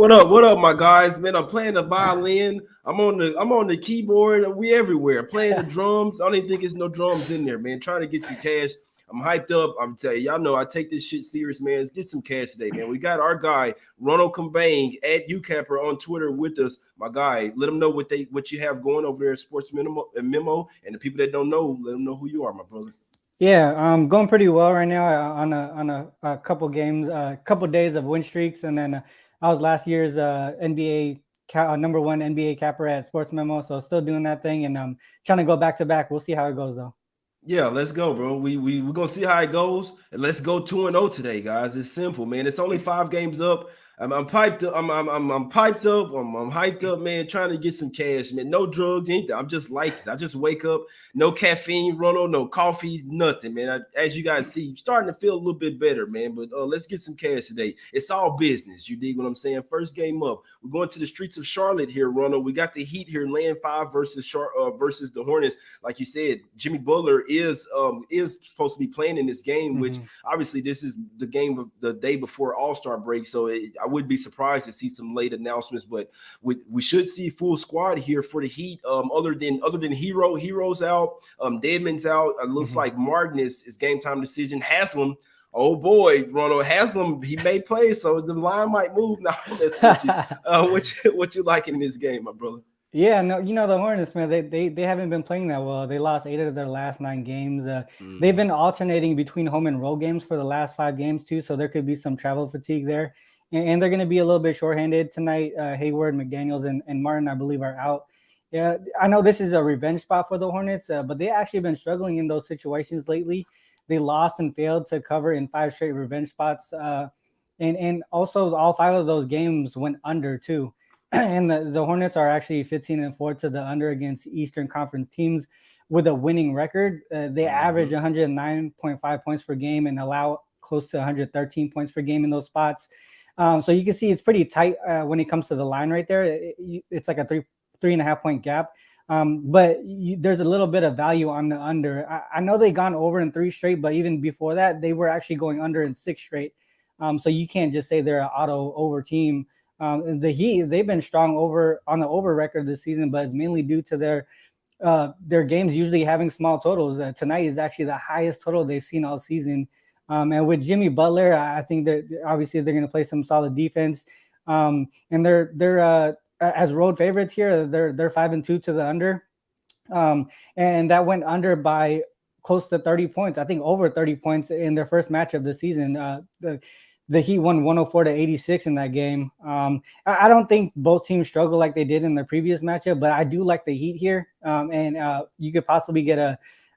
What up? What up, my guys? Man, I'm playing the violin. I'm on the keyboard. We everywhere. Playing the drums. I don't even think there's no drums in there, man. Trying to get some cash. I'm hyped up. I'm telling y'all know I take this shit serious, man. Let's get some cash today, man. We got our guy Ronald Cabang at UCapper on Twitter with us. My guy, let them know what you have going over there at SportsMemo, and the people that don't know, let them know who you are, my brother. Yeah, going pretty well right now on a couple games, couple days of win streaks, and then I was last year's number one NBA capper at Sports Memo, so still doing that thing, and trying to go back to back. We'll see how it goes though. Yeah, let's go, bro. We're gonna see how it goes, and let's go 2-0 today, guys. It's simple, man. It's only 5 games up. I'm piped up. I'm piped up. I'm hyped up, man. Trying to get some cash, man. No drugs, anything. I'm just like this. I just wake up, no caffeine, Ronald, no coffee, nothing, man. As you guys see, I'm starting to feel a little bit better, man. But let's get some cash today. It's all business. You dig what I'm saying? First game up. We're going to the streets of Charlotte here, Ronald. We got the Heat here, laying 5 versus the Hornets. Like you said, Jimmy Butler is supposed to be playing in this game, which obviously this is the game of the day before All-Star break. So I wouldn't be surprised to see some late announcements, but we should see full squad here for the Heat. Other than Hero's out, Deadman's out. It looks like Martin is game time decision. Haslam, oh boy, Ronald Haslam, he may play, so the line might move now. What you like in this game, my brother? Yeah, no, the Hornets, man, they haven't been playing that well. They lost 8 of their last 9 games. They've been alternating between home and road games for the last 5 games too, so there could be some travel fatigue there. And they're going to be a little bit shorthanded tonight. Hayward, McDaniels, and Martin, I believe, are out. Yeah, I know this is a revenge spot for the Hornets, but they actually been struggling in those situations lately. They lost and failed to cover in 5 straight revenge spots. And also all 5 of those games went under too. And the Hornets are actually 15-4 to the under against Eastern Conference teams with a winning record. They average 109.5 points per game and allow close to 113 points per game in those spots. So you can see it's pretty tight when it comes to the line right there. It's like a 3.5 point gap. But there's a little bit of value on the under. I know they gone over in 3 straight, but even before that, they were actually going under in 6 straight. So you can't just say they're an auto over team. The Heat, they've been strong on the over record this season, but it's mainly due to their games usually having small totals. Tonight is actually the highest total they've seen all season. And with Jimmy Butler, I think that obviously they're going to play some solid defense. And they're as road favorites here. They're 5-2 to the under. And that went under by close to 30 points. I think over 30 points in their first match of the season. The Heat won 104-86 in that game. I don't think both teams struggle like they did in their previous matchup, but I do like the Heat here. And you could possibly get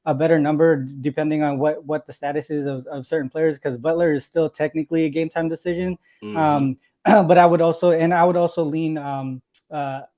a better number depending on what the status is of certain players, because Butler is still technically a game time decision. But I would also lean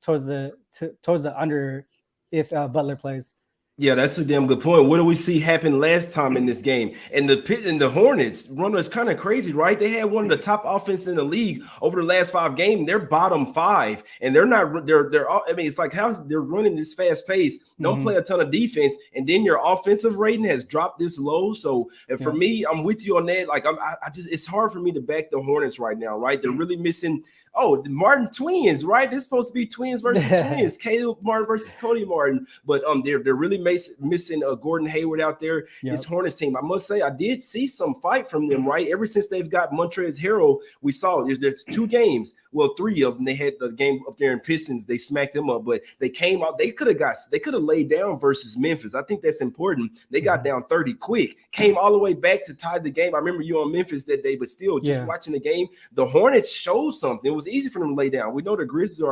towards the under if Butler plays. Yeah, that's a damn good point. What do we see happen last time in this game? And the Hornets, Ronald, is kind of crazy, right? They had one of the top offense in the league over the last 5 games. They're bottom 5, and they're all. I mean, it's like how they're running this fast pace. Don't play a ton of defense, and then your offensive rating has dropped this low. So, and for me, I'm with you on that. Like I just, it's hard for me to back the Hornets right now, right? They're really missing. Oh, the Martin twins, right? They're supposed to be twins versus twins. Caleb Martin versus Cody Martin, but they're really missing Gordon Hayward out there. This Hornets team, I must say, I did see some fight from them, right? Ever since they've got Montrezl Harrell, we saw there's 2 games. Well, 3 of them. They had the game up there in Pistons. They smacked them up, but they came out. They could have laid down versus Memphis. I think that's important. They got down 30 quick, came all the way back to tie the game. I remember you on Memphis that day, but still, just watching the game, the Hornets showed something. It was easy for them to lay down. We know the Grizzlies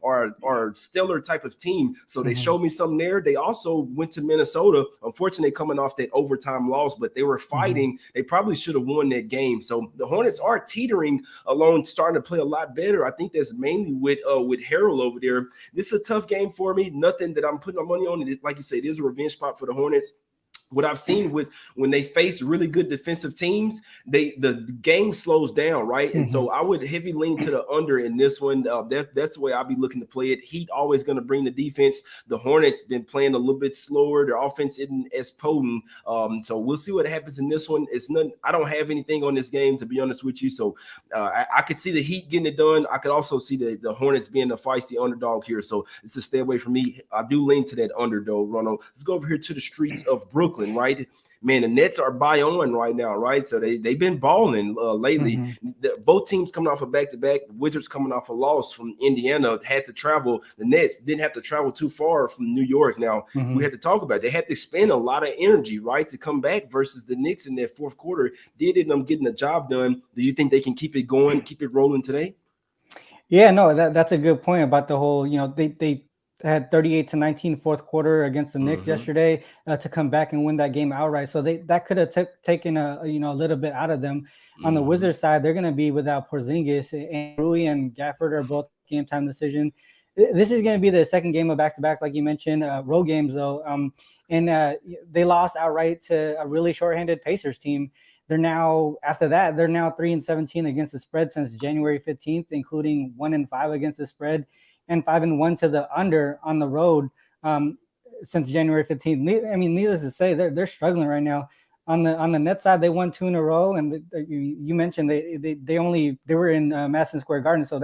are stellar type of team, so they showed me something there. They also went to Minnesota. Unfortunately, coming off that overtime loss, but they were fighting. They probably should have won that game. So the Hornets are teetering along, starting to play a lot better. I think that's mainly with Harrell over there. This is a tough game for me. Nothing that I'm putting my money on. Like you said, it is a revenge spot for the Hornets. what I've seen with when they face really good defensive teams, the game slows down, right? And so I would heavy lean to the under in this one. That's the way I'll be looking to play it. Heat always going to bring the defense. The Hornets been playing a little bit slower. Their offense isn't as potent. So we'll see what happens in this one. It's nothing. I don't have anything on this game, to be honest with you. So I could see the Heat getting it done. I could also see the Hornets being a feisty underdog here. So it's a stay away from me. I do lean to that under, though, Ronald. Let's go over here to the streets of Brooklyn, right? Man, the Nets are by on right now, right? So they've been balling lately. Both teams coming off a back-to-back. Wizards coming off a loss from Indiana, had to travel. The Nets didn't have to travel too far from New York. Now, we had to talk about it. They had to spend a lot of energy, right, to come back versus the Knicks in that fourth quarter. Did end up getting the job done. Do you think they can keep it going, keep it rolling today? Yeah, no, that's a good point about the whole, they had 38-19 fourth quarter against the Knicks yesterday to come back and win that game outright. So that could have taken a little bit out of them. On the Wizards side, they're going to be without Porzingis, and Rui and Gafford are both game time decision. This is going to be the second game of back-to-back, like you mentioned, road games though. And they lost outright to a really shorthanded Pacers team. They're now 3-17 against the spread since January 15th, including 1-5 against the spread and 5-1 to the under on the road since January 15th. I mean, needless to say, they're struggling right now. On the net side, they won 2 in a row, and you mentioned they were in Madison Square Garden, so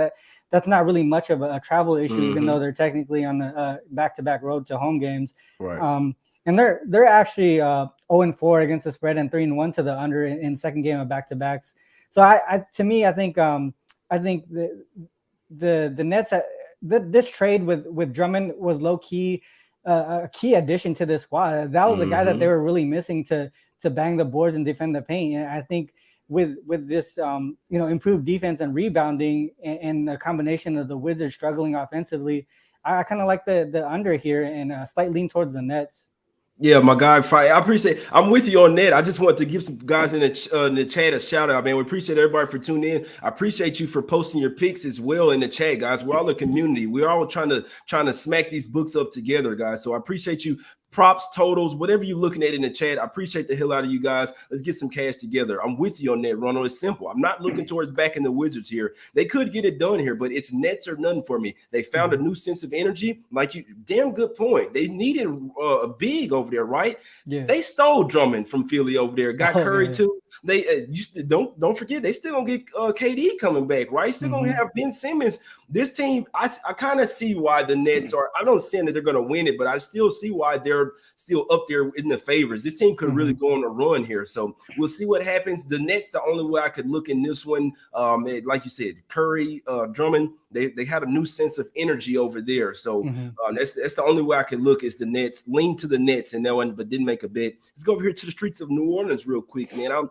that's not really much of a travel issue, even though they're technically on the back-to-back road to home games. Right. And they're actually 0-4 against the spread and 3-1 to the under in second game of back-to-backs. So I think the Nets. This trade with Drummond was low key a key addition to this squad. That was the guy that they were really missing to bang the boards and defend the paint. And I think with this improved defense and rebounding and a combination of the Wizards struggling offensively, I kind of like the under here and a slight lean towards the Nets. Yeah, my guy, Friday. I appreciate it. I'm with you on that. I just want to give some guys in the chat a shout out, man. We appreciate everybody for tuning in. I appreciate you for posting your picks as well in the chat, guys. We're all a community. We're all trying to smack these books up together, guys. So I appreciate you. Props, totals, whatever you're looking at in the chat. I appreciate the hell out of you guys. Let's get some cash together. I'm with you on that, Ronald. It's simple. I'm not looking towards backing the Wizards here. They could get it done here, but it's Nets or none for me. They found a new sense of energy. Like you, damn good point. They needed a big over there, right? Yeah. They stole Drummond from Philly over there. Got Curry too. They don't forget they still gonna get KD coming back, right? Still gonna have Ben Simmons. This team, I kind of see why the Nets are. I don't say that they're gonna win it, but I still see why they're still up there in the favorites. This team could really go on a run here, so we'll see what happens. The Nets, the only way I could look in this one, like you said, Curry, Drummond, they had a new sense of energy over there, so that's the only way I could look is the Nets. Lean to the Nets in that one, but didn't make a bet. Let's go over here to the streets of New Orleans real quick, man. I'm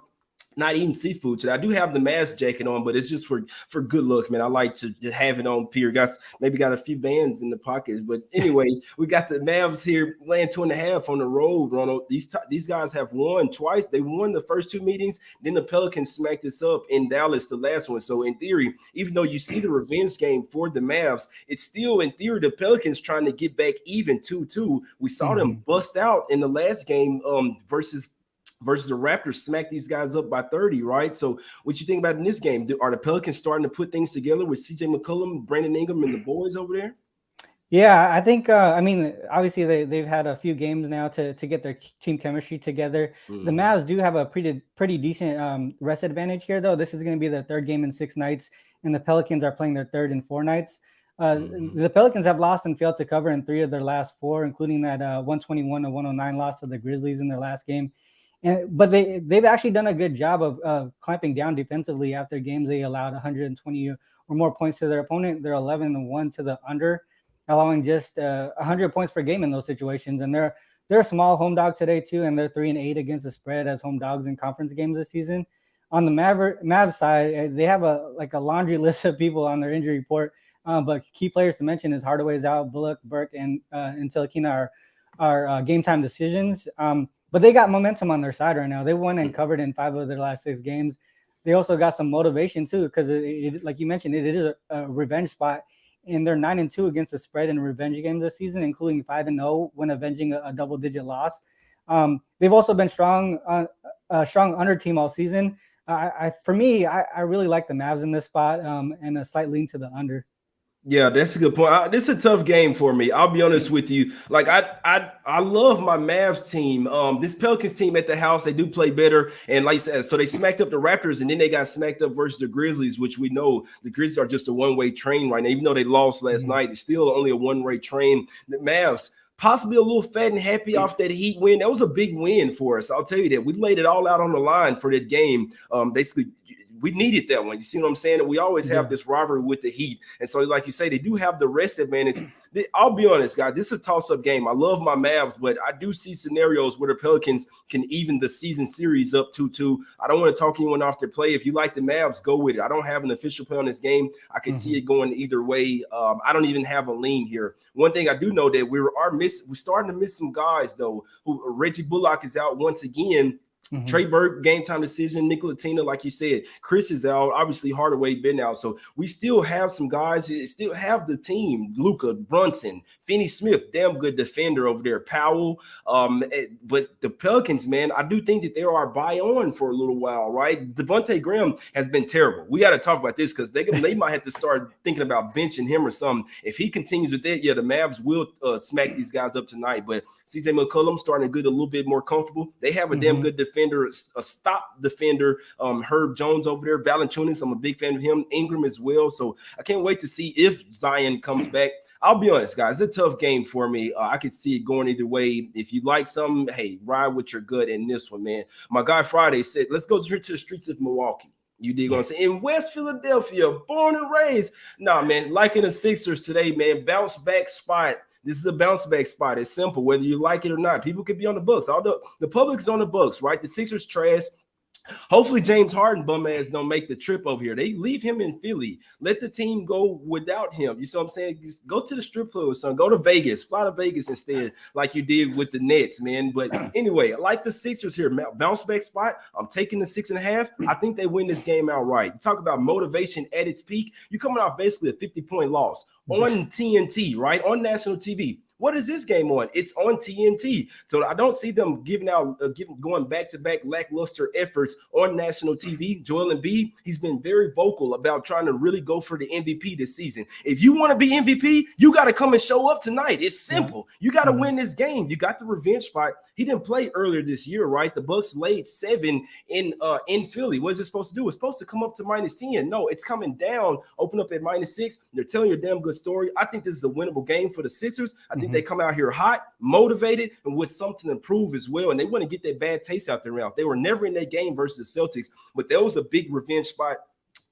not eating seafood today. I do have the Mavs jacket on, but it's just for good luck, man. I like to have it on. Guys, maybe got a few bands in the pockets, but anyway, we got the Mavs here laying 2.5 on the road. Ronald, these guys have won twice. They won the first 2 meetings. Then the Pelicans smacked us up in Dallas, the last one. So in theory, even though you see the revenge game for the Mavs, it's still in theory the Pelicans trying to get back even 2-2. We saw them bust out in the last game versus the Raptors, smack these guys up by 30, right? So what you think about in this game? Are the Pelicans starting to put things together with CJ McCollum, Brandon Ingram, and the boys over there? Yeah, I think, obviously they've had a few games now to get their team chemistry together. The Mavs do have a pretty decent rest advantage here, though. This is going to be their third game in 6 nights, and the Pelicans are playing their third in 4 nights. The Pelicans have lost and failed to cover in 3 of their last 4, including that 121-109 loss to the Grizzlies in their last game. But they've actually done a good job of clamping down defensively. After games they allowed 120 or more points to their opponent. They're 11-1 to the under, allowing just 100 points per game in those situations. And they're a small home dog today too, and they're 3-8 against the spread as home dogs in conference games this season. On the Mavs side, they have a laundry list of people on their injury report. But key players to mention is Hardaway's out, Bullock, Burke, and Ntilikina are game time decisions. But they got momentum on their side right now. They won and covered in 5 of their last 6 games. They also got some motivation too, because like you mentioned, it is a revenge spot, and they're 9-2 against the spread in revenge games this season, including 5-0 when avenging a double-digit loss. They've also been strong under team all season. For me, I really like the Mavs in this spot, and a slight lean to the under. Yeah, that's a good point. This is a tough game for me. I'll be honest with you. Like I love my Mavs team. This Pelicans team at the house, they do play better. And like I said, so they smacked up the Raptors, and then they got smacked up versus the Grizzlies, which we know the Grizzlies are just a one-way train right now. Even though they lost last night, it's still only a one-way train. The Mavs possibly a little fat and happy off that Heat win. That was a big win for us. I'll tell you that. We laid it all out on the line for that game. Basically, we needed that one. You see what I'm saying? We always have this rivalry with the Heat. And so, like you say, they do have the rest advantage. I'll be honest, guys, this is a toss-up game. I love my Mavs, but I do see scenarios where the Pelicans can even the season series up 2-2. I don't want to talk anyone off their play. If you like the Mavs, go with it. I don't have an official play on this game. I can see it going either way. I don't even have a lean here. One thing I do know that we're starting to miss some guys, though. Reggie Bullock is out once again. Trey Burke, game time decision. Nick Latina, like you said, Chris is out. Obviously, Hardaway been out. So we still have some guys. Still have the team. Luka, Brunson, Finney Smith, damn good defender over there. Powell. But the Pelicans, man, I do think that they are buy on for a little while, right? Devontae Graham has been terrible. We got to talk about this because they might have to start thinking about benching him or something. If he continues with that, yeah, the Mavs will smack these guys up tonight. But CJ McCollum starting to get a little bit more comfortable. They have a damn good defender, a stop defender. Herb Jones over there, Valanciunas. I'm a big fan of him. Ingram as well. So I can't wait to see if Zion comes back. I'll be honest, guys. It's a tough game for me. I could see it going either way. If you like something, hey, ride with your gut in this one, man. My guy Friday said, let's go to the streets of Milwaukee. You dig what I'm saying? In West Philadelphia, born and raised. Nah, man, liking the Sixers today, man. Bounce back spot. This is a bounce back spot. It's simple, whether you like it or not. People could be on the Bucks. All the public's on the Bucks, right? The Sixers trash. Hopefully James Harden bum ass don't make the trip over here. They leave him in Philly. Let the team go without him. You see what I'm saying? Just go to the strip club, son. Go to Vegas. Fly to Vegas instead, like you did with the Nets, man. But anyway, I like the Sixers here. Bounce back spot. I'm taking the 6.5. I think they win this game outright. You talk about motivation at its peak. You're coming off basically a 50-point loss on TNT, right? On national TV. What is this game on? It's on TNT. So I don't see them going back-to-back lackluster efforts on national TV. Joel Embiid, he's been very vocal about trying to really go for the MVP this season. If you want to be MVP, you got to come and show up tonight. It's simple. You got to win this game. You got the revenge spot. He didn't play earlier this year, right? The Bucks laid 7 in Philly. What is it supposed to do? It's supposed to come up to -10. No, it's coming down, open up at -6. They're telling you a damn good story. I think this is a winnable game for the Sixers. I think they come out here hot, motivated, and with something to prove as well. And they want to get that bad taste out their mouth. They were never in that game versus the Celtics, but that was a big revenge spot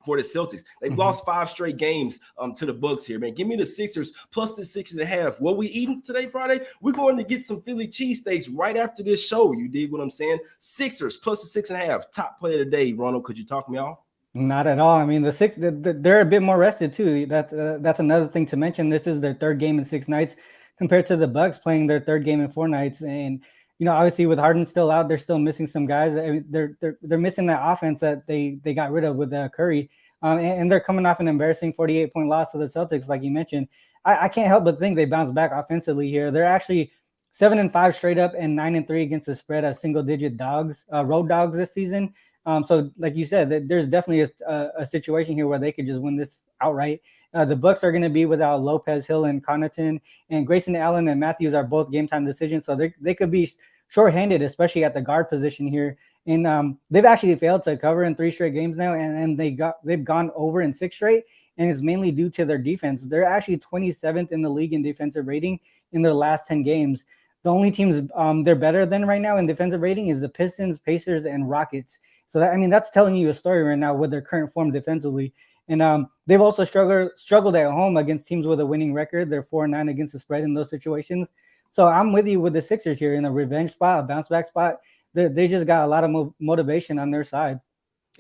for the Celtics. They've lost 5 straight games to the Bucks here, man. Give me the Sixers plus the 6.5. What we eating today, Friday? We're going to get some Philly cheesesteaks right after this show. You dig what I'm saying? Sixers plus the 6.5. Top play of the day, Ronald. Could you talk me off? Not at all. I mean, they're a bit more rested too. That's another thing to mention. This is their 3rd game in 6 nights compared to the Bucks playing their 3rd game in 4 nights. And obviously with Harden still out, they're still missing some guys. I mean, they're missing that offense that they got rid of with Curry. And they're coming off an embarrassing 48-point loss to the Celtics, like you mentioned. I can't help but think they bounce back offensively here. They're actually 7-5 straight up and 9-3 against the spread as single-digit road dogs this season. So, like you said, there's definitely a situation here where they could just win this outright. The Bucks are going to be without Lopez, Hill, and Connaughton, and Grayson Allen and Matthews are both game-time decisions. So they could be shorthanded, especially at the guard position here. And they've actually failed to cover in 3 straight games now, and they've gone over in 6 straight, and it's mainly due to their defense. They're actually 27th in the league in defensive rating in their last 10 games. The only teams they're better than right now in defensive rating is the Pistons, Pacers, and Rockets. So that's telling you a story right now with their current form defensively. And they've also struggled at home against teams with a winning record. They're 4-9 against the spread in those situations. So I'm with you with the Sixers here in a revenge spot, a bounce back spot. They just got a lot of motivation on their side.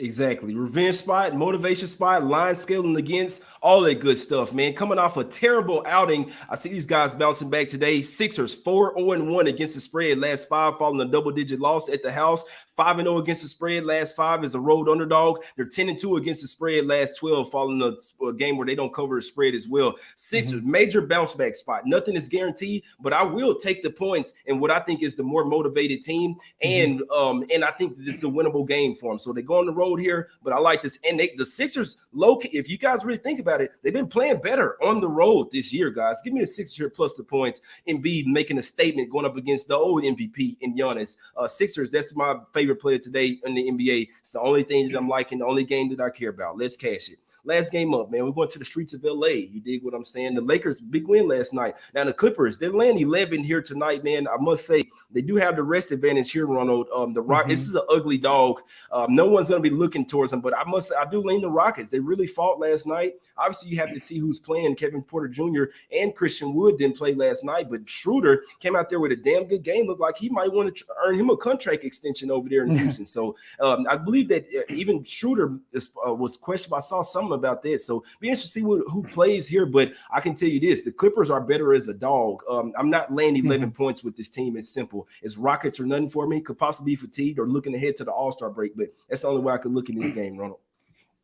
Exactly. Revenge spot, motivation spot, line scaling against, all that good stuff, man. Coming off a terrible outing, I see these guys bouncing back today. Sixers 4-0-1 against the spread, last five, following a double-digit loss at the house. 5-0 against the spread, last five as a road underdog. They're 10-2 against the spread, last 12, following a game where they don't cover a spread as well. Sixers, major bounce back spot. Nothing is guaranteed, but I will take the points in what I think is the more motivated team, and I think this is a winnable game for them. So they go on the road here, but I like this. And the Sixers, low-key, if you guys really think about it, they've been playing better on the road this year, guys. Give me the Sixers here plus the points. Embiid making a statement going up against the old MVP in Giannis. Sixers, that's my favorite player today in the NBA. It's the only thing that I'm liking, the only game that I care about. Let's cash it. Last game up, man. We're going to the streets of LA. You dig what I'm saying? The Lakers, big win last night. Now, the Clippers, they're laying 11 here tonight, man. I must say, they do have the rest advantage here, Ronald. The Rockets, this is an ugly dog. No one's going to be looking towards them, but I do lean the Rockets. They really fought last night. Obviously, you have to see who's playing. Kevin Porter Jr. and Christian Wood didn't play last night, but Schroeder came out there with a damn good game. Looked like he might want to earn him a contract extension over there in Houston. So I believe that even Schroeder was questioned. I saw something about that. So be interested to see who plays here, but I can tell you this, the Clippers are better as a dog. I'm not laying 11 points with this team. It's simple. It's Rockets or nothing for me. Could possibly be fatigued or looking ahead to the All-Star break, but that's the only way I could look in this game, Ronald.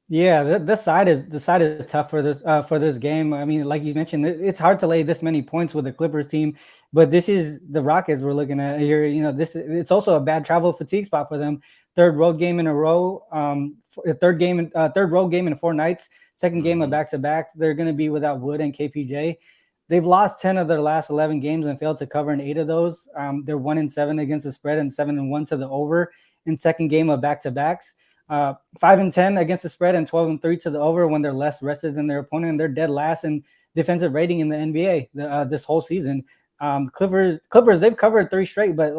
Yeah, the side is tough for this game. I mean, like you mentioned, it's hard to lay this many points with the Clippers team, but this is the Rockets we're looking at here. You know, it's also a bad travel fatigue spot for them. Third road game in a row, third road game in 4 nights, second game of back-to-back. They're going to be without Wood and KPJ. They've lost 10 of their last 11 games and failed to cover in 8 of those. They're 1-7 against the spread and 7-1 to the over in second game of back-to-backs. 5-10 against the spread and 12-3 to the over when they're less rested than their opponent. And they're dead last in defensive rating in the NBA this whole season. Clippers, they've covered 3 straight, but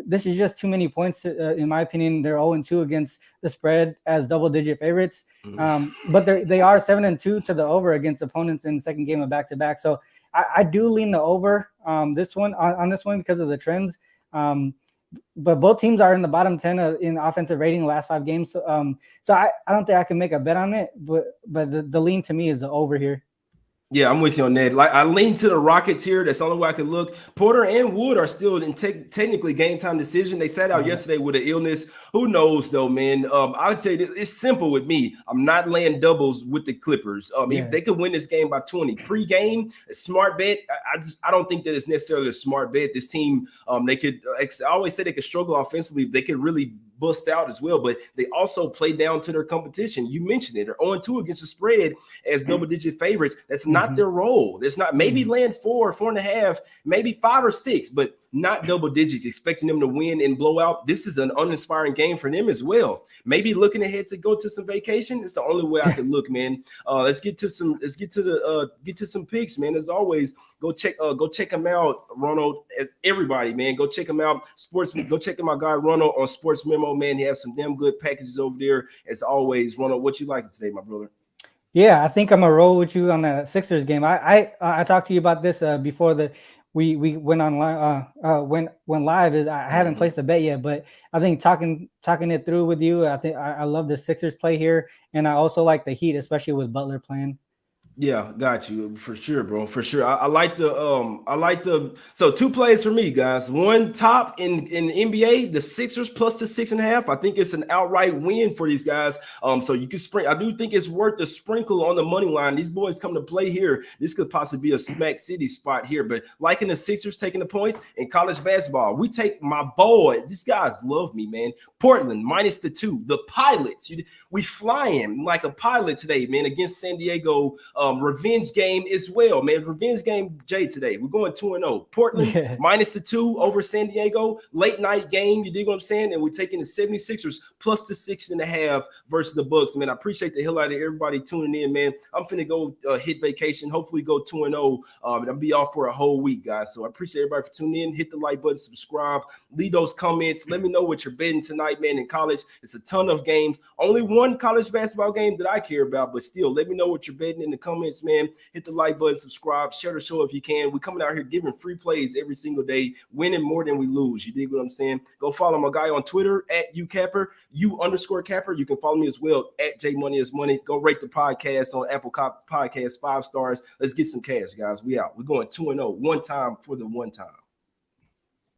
this is just too many points. In my opinion, they're 0-2 against the spread as double-digit favorites. But they are 7-2 to the over against opponents in the second game of back-to-back. So I do lean the over on this one because of the trends. But both teams are in the bottom 10 in offensive rating the last 5 games. So I don't think I can make a bet on it. But the lean to me is the over here. Yeah, I'm with you on that. Like, I lean to the Rockets here. That's the only way I can look. Porter and Wood are still in technically game time decision. They sat out yesterday with an illness. Who knows, though, man? I would tell you, it's simple with me. I'm not laying doubles with the Clippers. They could win this game by 20. Pre-game, a smart bet. I don't think that it's necessarily a smart bet. This team, they could. I always say they could struggle offensively. They could really bust out as well, but they also play down to their competition. You mentioned it. They're 0-2 against the spread as double-digit favorites. That's not their role. It's not maybe land 4, 4.5, maybe 5 or 6, but not double digits, expecting them to win and blow out. This is an uninspiring game for them as well. Maybe looking ahead to go to some vacation. It's the only way I can look, man. Let's get to some picks, man. As always, go check them out, Ronald. Everybody, man, go check them out. Go check my guy Ronald on SportsMemo, man. He has some damn good packages over there. As always, Ronald, what you like today, my brother? Yeah, I think I'm gonna roll with you on the Sixers game. I talked to you about this before we went online went live. Is I haven't placed a bet yet, but I think talking it through with you, I think I love the Sixers play here, and I also like the Heat, especially with Butler playing. Yeah, got you for sure, bro. For sure. I like the so 2 plays for me, guys. One top in the NBA, the Sixers plus the 6.5. I think it's an outright win for these guys. So you can I do think it's worth the sprinkle on the money line. These boys come to play here. This could possibly be a smack city spot here, but liking the Sixers taking the points in college basketball, we take my boy. These guys love me, man. Portland minus the 2. The Pilots, we flying like a pilot today, man, against San Diego. Revenge game as well, man. Revenge game, Jay, today. We're going 2-0. Portland minus the 2 over San Diego. Late night game, you dig what I'm saying? And we're taking the 76ers plus the 6.5 versus the Bucks, man. I appreciate the hell out of everybody tuning in, man. I'm finna go hit vacation. Hopefully go 2-0. And I'll be off for a whole week, guys. So I appreciate everybody for tuning in. Hit the like button, subscribe, leave those comments. Let me know what you're betting tonight, man. In college, it's a ton of games. Only one college basketball game that I care about, but still, let me know what you're betting in the comments, man. Hit the like button, subscribe, share the show if you can. We're coming out here giving free plays every single day, winning more than we lose. You dig what I'm saying? Go follow my guy on Twitter at UCapper. U_Capper. You can follow me as well at J Money is Money. Go rate the podcast on Apple Podcast 5 stars. Let's get some cash, guys. We out. We're going 2-0. One time for the one time.